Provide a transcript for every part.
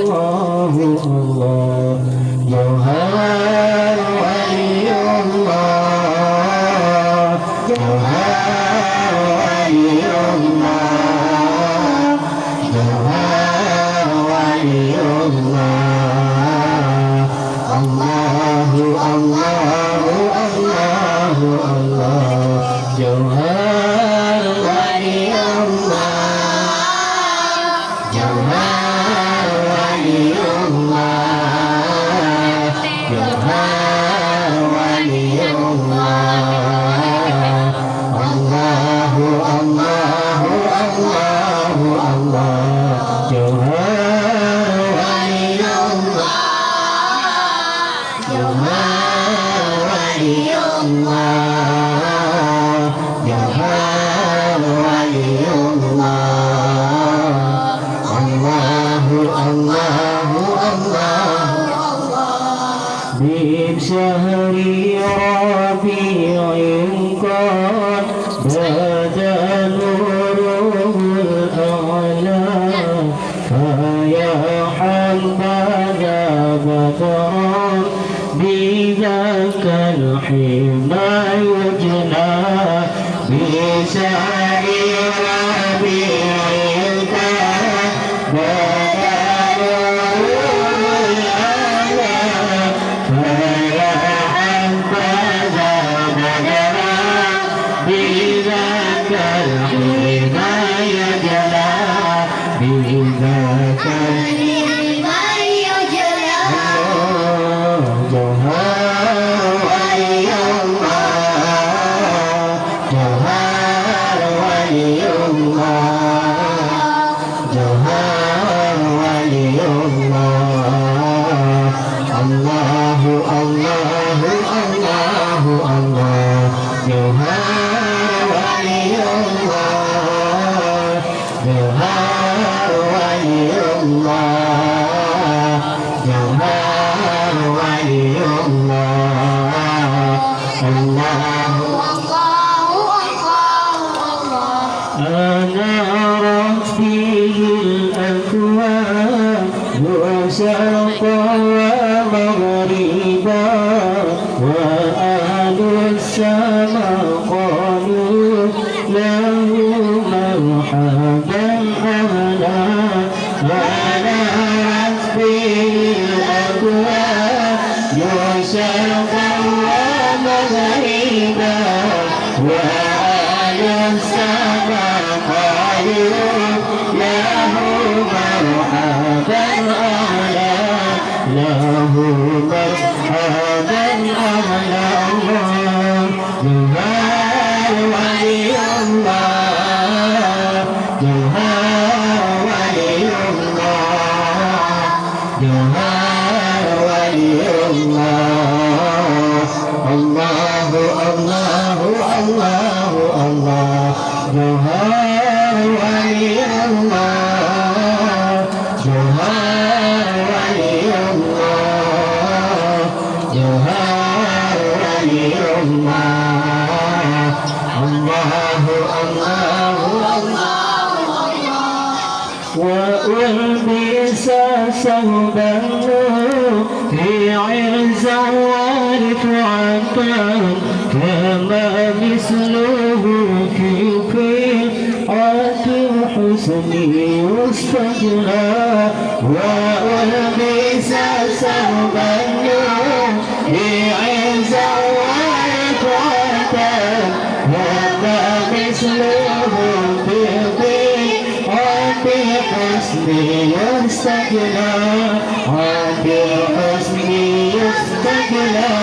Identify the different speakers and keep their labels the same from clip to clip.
Speaker 1: الله الله جوهر ولي الله جوهر ولي الله جوهر ولي الله الله الله الله الله جوهر ولي الله جوهر ولي الله جوهر ولي الله الله الله الله الله جوهر ولي الله جوهر ولي الله جوهر ولي الله الله الله الله من شهر ربيع قد بدا نوره الأعلى فيا حبذا بدرا بذاك الحين يجلى بشهر ربيع قد بدا نوره الأعلى فيا حبذا بدرا بذاك الحين يجلى بذاك الحين يجلى جوهر ولي الله جوهر ولي الله جوهر ولي الله الله الله الله الله جوهر ولي الله جوهر ولي الله جوهر ولي الله الله أنارت فيه الأكوان وشرقا ومغربا وأهل السماء قالوا له مرحبا أهلا أنارت فيه الأكوان وشرقا ومغربا وأهل السماء قالوا له مرحبا أهلا له مرحبا أهلا جوهر ولي الله جوهر ولي الله جوهر ولي الله الله الله الله الله جوهر ولي الله جوهر ولي الله جوهر ولي الله الله الله الله وألبس ثوبا في عز ورفعة كما مثله في قيعة الحسن يستجلى وألبس ثوبا في عز ورفعة كما مثله في قيعة الحسن يستجلى بالحسن يستجلى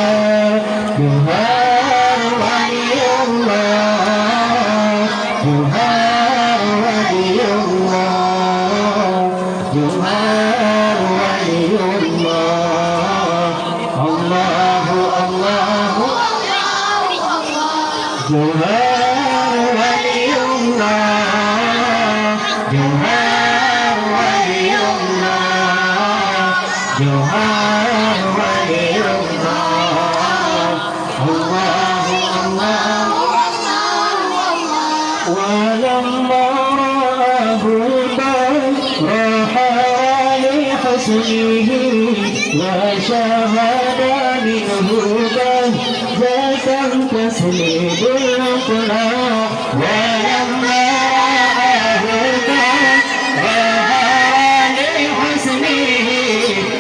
Speaker 1: جوهر ولي الله جوهر ولي الله جوهر ولي الله الله الله جوهر ولي الله جوهر ولي الله جوهر ولي الله الله الله ولما رآه البدر حالح حسنه وشهد منه بهجة تسليب الأخلاق ولما رآه ظهر لحسنه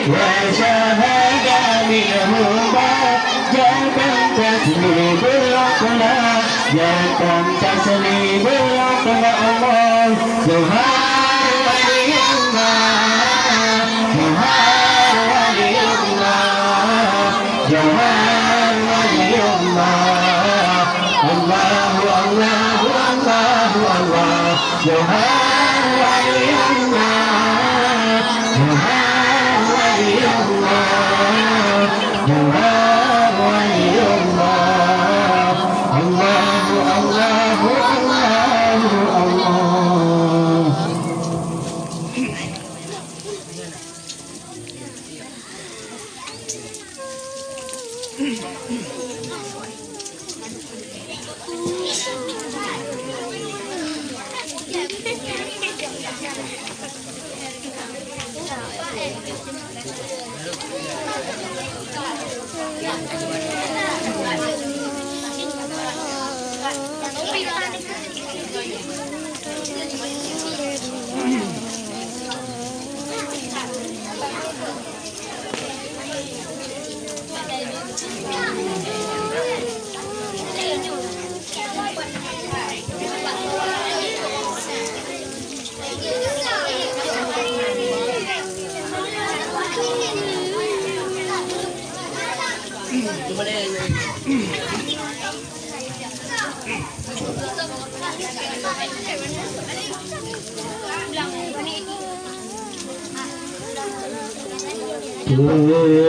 Speaker 1: وشهد منه بهجة تسليب الأخلاق جاء تسليب الأخلاق الله سبحان ولي الله سبحان ولي الله سبحان ولي الله الله الله الله الله سبحان ولي الله سبحان ولي الله سبحان ولي الله الله الله الله الله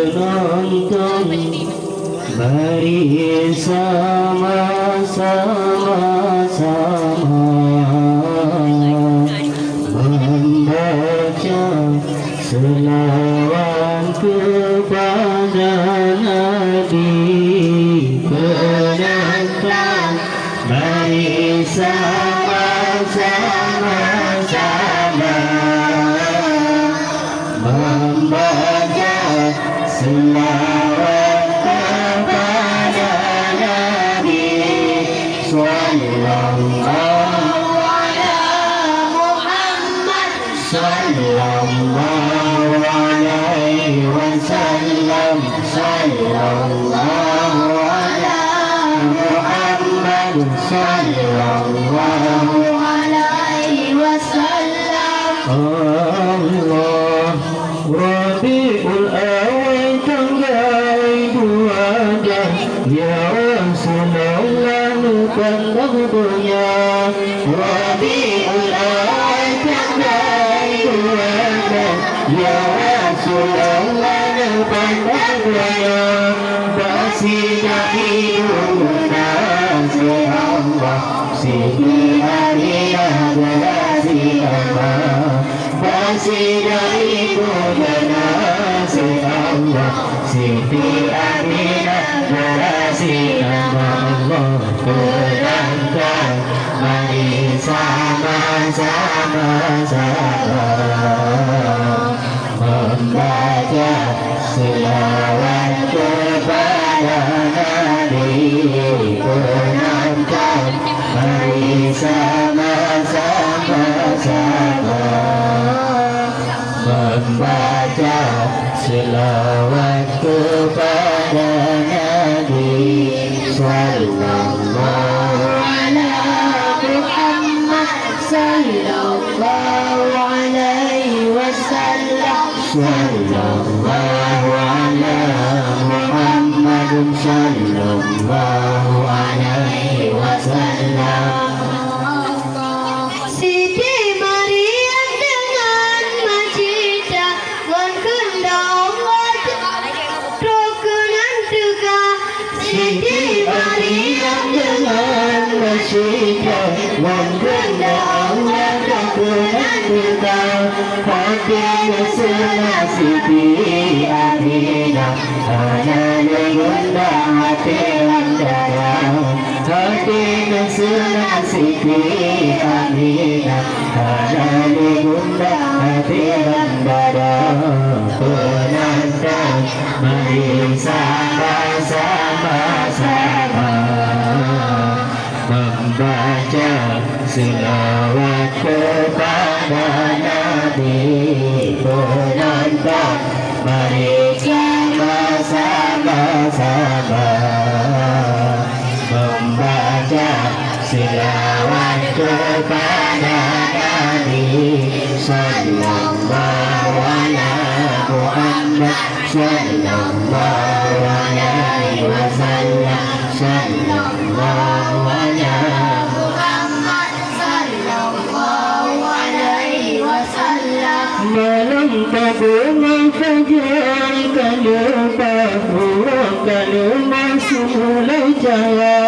Speaker 1: Penonton, mari sama-sama membaca selawat kepada Nabi. Penonton, mari sama-sama membaca selawat kepada Nabi sallallahu ala Muhammad sallallahu alaihi wasallam sallallahu ala Muhammad sallallahu alaihi wasallam. Allah Rabiul Awal tanggal 2 ya Rasulullah bukan waktunya. Rabiul Awal tanggal 2 ya Rasulullah bukan waktunya. Basina ibuna si Allah Siti Aminah Galasi Allah Basina ibuna si Allah Siti Aminah Galasi Allah. Penonton, mari sama-sama membaca selawat kepada Nabi. Penonton, mari sama-sama membaca selawat kepada Nabi sallallahu ala Muhammad sallallahu alaihi wasallam sallallahu ala Muhammad sallallahu alaihi wasallam.
Speaker 2: Siti Maryam dengan macita gongendong rokunan juga.
Speaker 1: Siti Maryam dengan macita gongendong rokunan juga. hati senasiti Aminah Halal gunda hati andara hati senasiti Aminah Halal gunda hati andara penantang mari sama-sama membaca selawat kepada Nabi penantang mari sama-sama membaca selawat kepada Nabi sallallahu alaihi Muhammad sallallahu alaihi wasallam sallallahu alaihi
Speaker 2: Muhammad sallallahu alaihi wasallam.
Speaker 1: malam tabungan fajar kalupa kaluma sulai jaya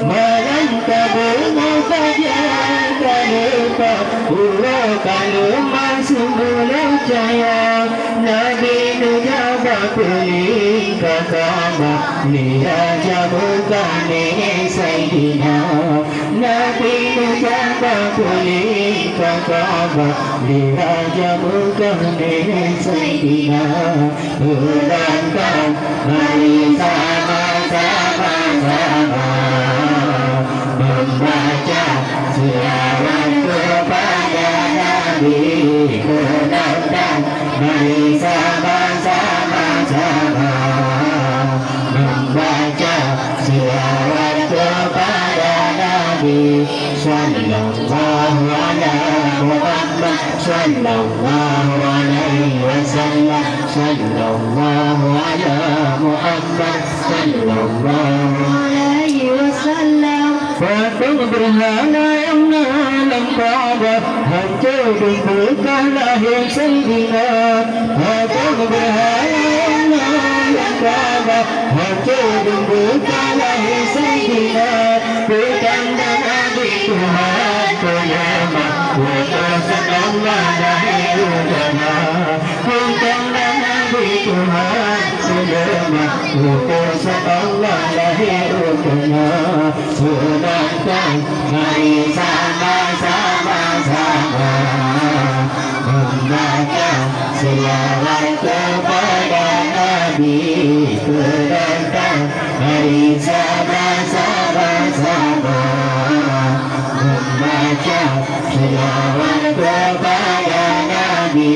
Speaker 1: malam tabungan fajar kalupa kaluma sulai jaya Nabi nujaba kuling kakama liya jabukane Sayyidina Nabi nujaba kuling kakama liya jabukane Sayyidina Ulangkan mari sama-sama membaca selawat kepada Nabi penantang mari sama-sama membaca selawat kepada Nabi sallallahu alaihi Muhammad sallallahu alaihi wasallam sallallahu alaihi Muhammad sallallahu
Speaker 2: Alaihi wasallam.
Speaker 1: patung berhala yang dalam Ka'bah hancur dibuka lahir Sayyidina patung berhala yang dalam Ka'bah hancur dibuka lahir Sayyidina bertanda Nabi Tuhan penyelamat utusan Allah lahir ulama bertanda Nabi Tuhan penyelamat utusan Allah lahir ulama penantang mari sama-sama membaca selawat kepada Nabi penantang mari sama-sama membaca selawat kepada Nabi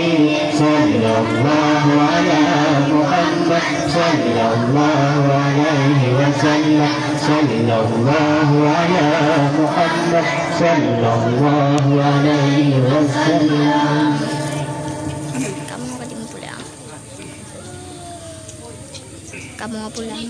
Speaker 1: sallallahu alaihi Muhammad sallallahu alaihi wasallam sallallahu alaihi Muhammad sallallahu alaihi wasallam.
Speaker 2: Kamu mau pulang? Kamu mau pulang?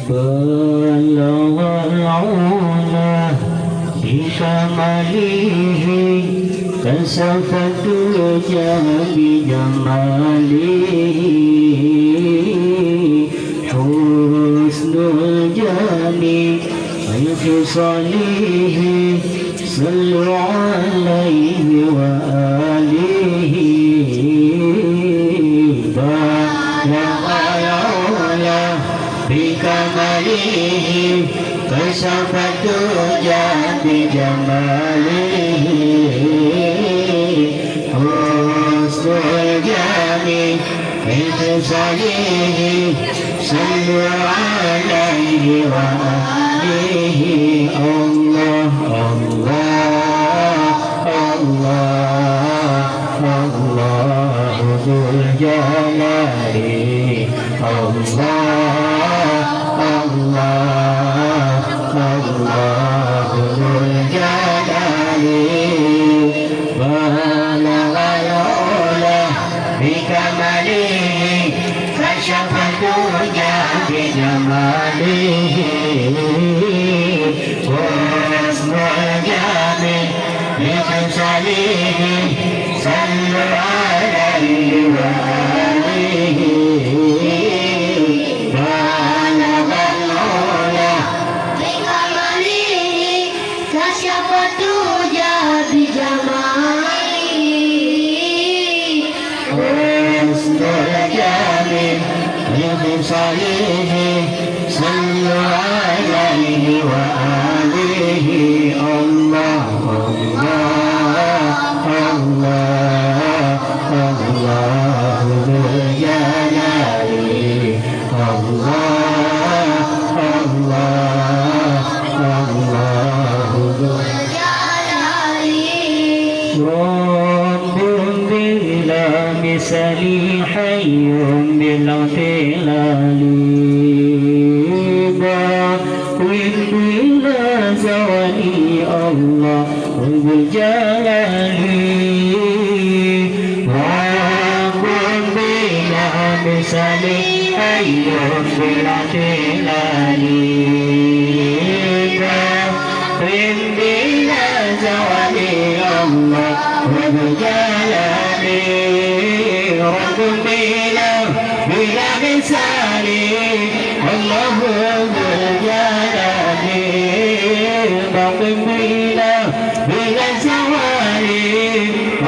Speaker 1: بلغ العلا بكماله كشف الدجى بجماله حسن الجميل في خصاله صلوا عليه وآله بلغ العلا بكماله كشف الدجى بجماله حسن الجميل في خصاله صلوا عليه وآله الله الله الله الله ذو الجلال الله الله الله ذو الجلال بكماله كشف الدنيا بجماله واسم الجامع بخصاله صلوا عليه وآله بلغ العلا
Speaker 2: بكماله كشف الدجى بجماله
Speaker 1: حسن الجامع بخصاله صلوا عليه وآله الله الله الله الله ذو الجلال الله الله الله ذو رب بلا مثل حي بلا اعتلال باق بلا زوال الله ذو الجلال رب بلا مثل حي بلا اعتلال باق بلا زوال الله ذو الجلال رب بلا مثال الله ذو الجلال باق بلا زوال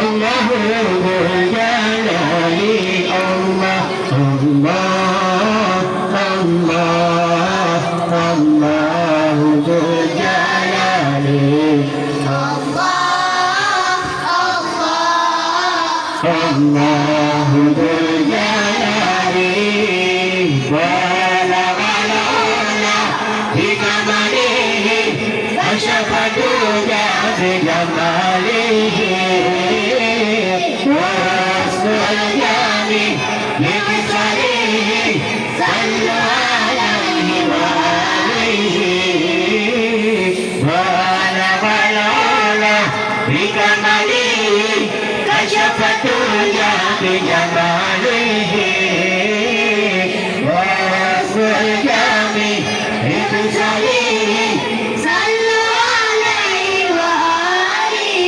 Speaker 1: الله ذو الجلال الله الله الله الله ذو الجلال الله ذو الجلال بلغ العلا بكماله كشف الدجى بجماله واسم الجامع بخصاله صلوا عليه وآله بلغ العلا بكماله كشف الدنيا بجماله واسم الجامع بخصاله
Speaker 2: صلوا عليه وآله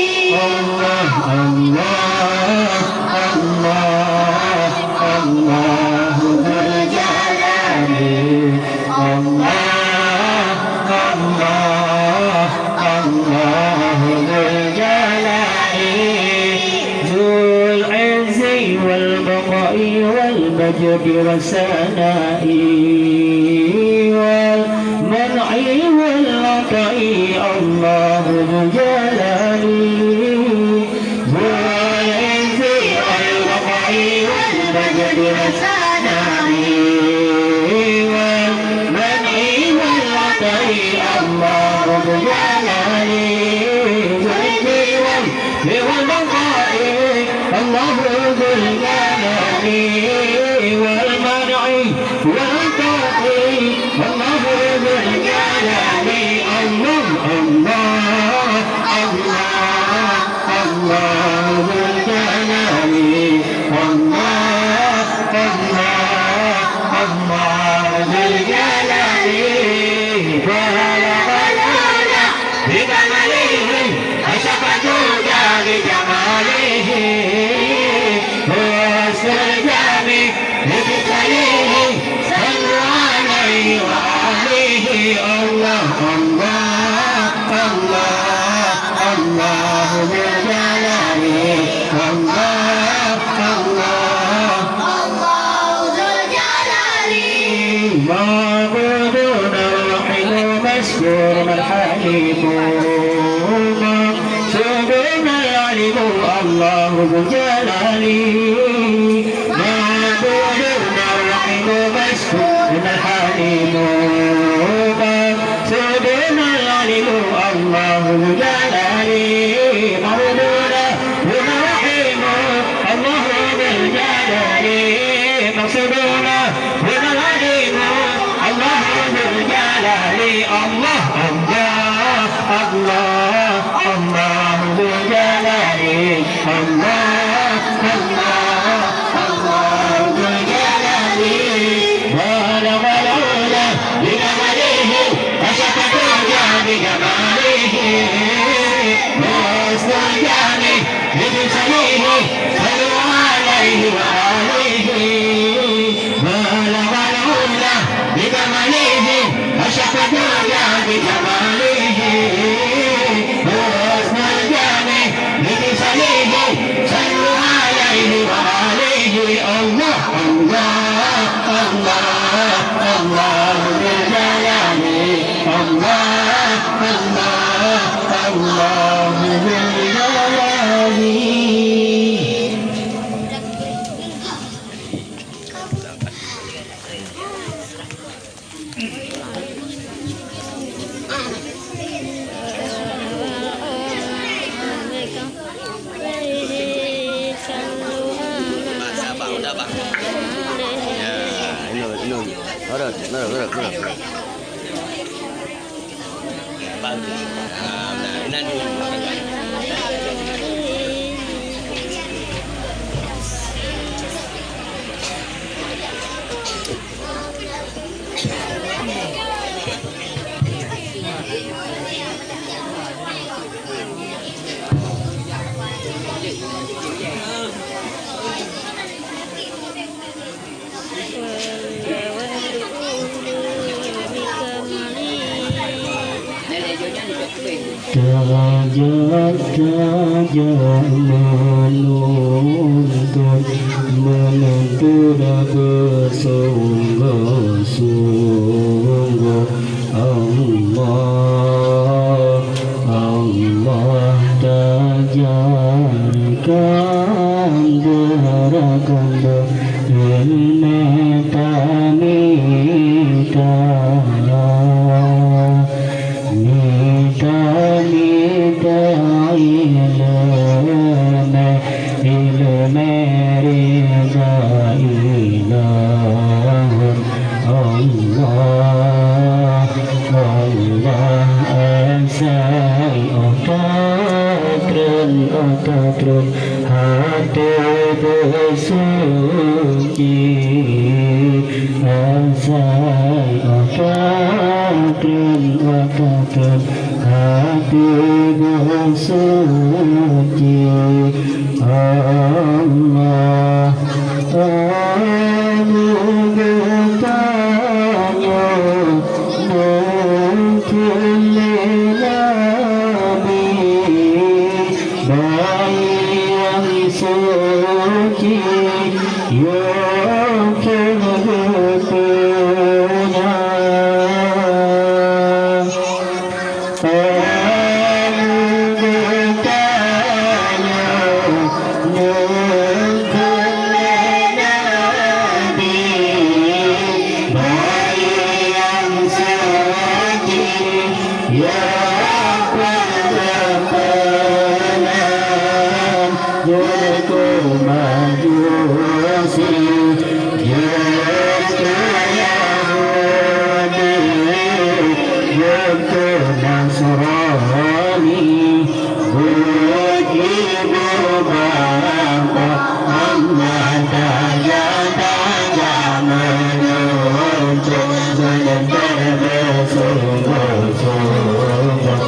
Speaker 1: الله الله الله الله ذو الجلال الله الله الله ذو الجلال ذو العز والبقاء والمجد والثناء والمنع والعطاء الله ذو الجلال ذو العز والبقاء والمجد والثناء والمنع والعطاء الله ذو الجلال ذو العز والبقاء الله ذو الجلال والمنع والعطاء الله ذو الجلال الله الله الله الله ذو الجلال الله الله الله ذو الجلال بلغ العلا بكماله كشف الدجى بجماله واسم الجامع بخصاله صلوا عليه وآله الله الله الله الله ذو الجلال الله الله
Speaker 2: ذو الجلال
Speaker 1: معبود الرحيم مشكور الحليم مقصود العليم الله ذو الجلال معبود الرحيم مشكور الحليم مقصود العليم الله ذو الجلال معبود الرحيم الله ذو الجلال مقصود العليم الله ذو الجلال الله الله الله الله ذو الجلال الله الله menuntut bersungguh-sungguh Allah tajarkan gerakan mita hati bersuci asai otakkan hati bersuci Allah bertanya mungkin suci yang terpunya bertanya mungkin Nabi bayi yang suci yang terpunya majusi Yahudi Nasrani begitu bangga Allah daya menuntut bersungguh-sungguh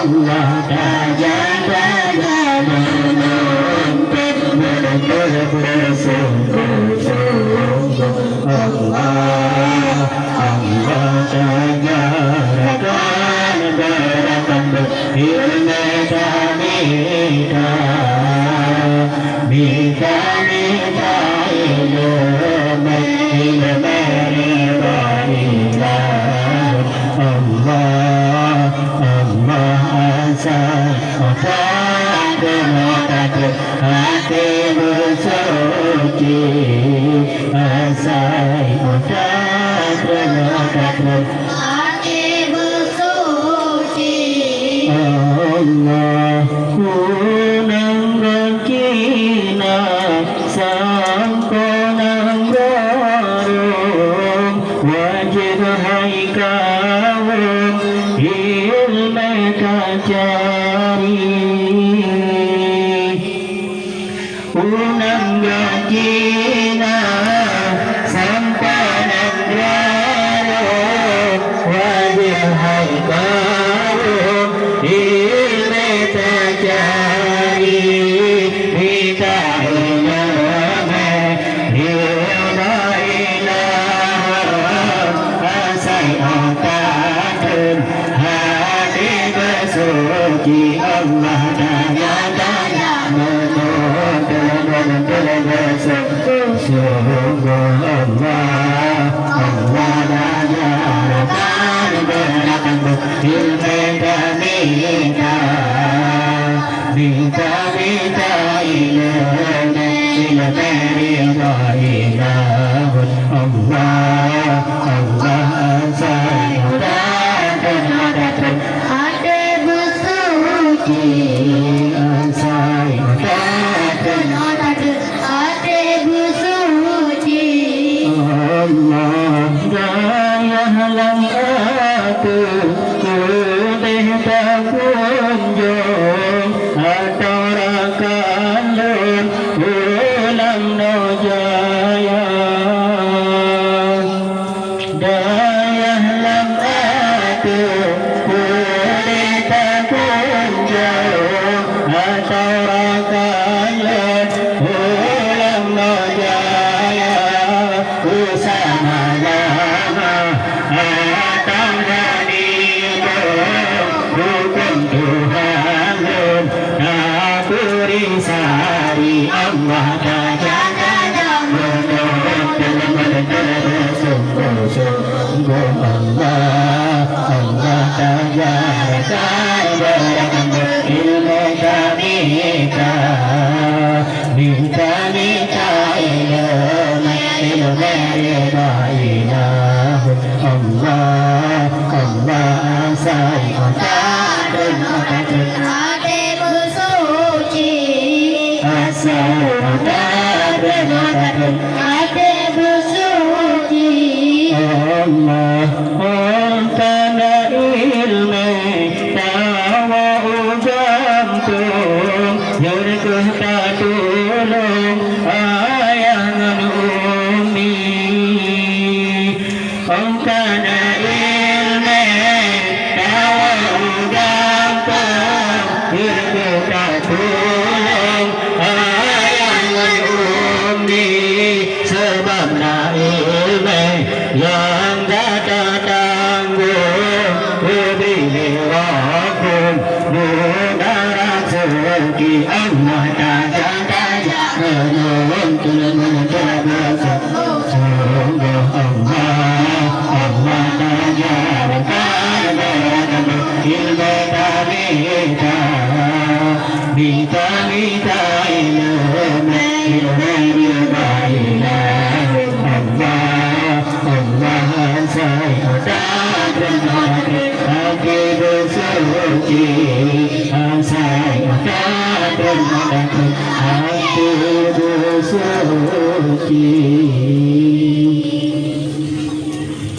Speaker 1: Allah tajarkan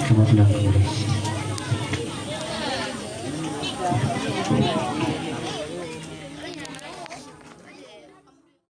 Speaker 1: Selamat ulang kembali.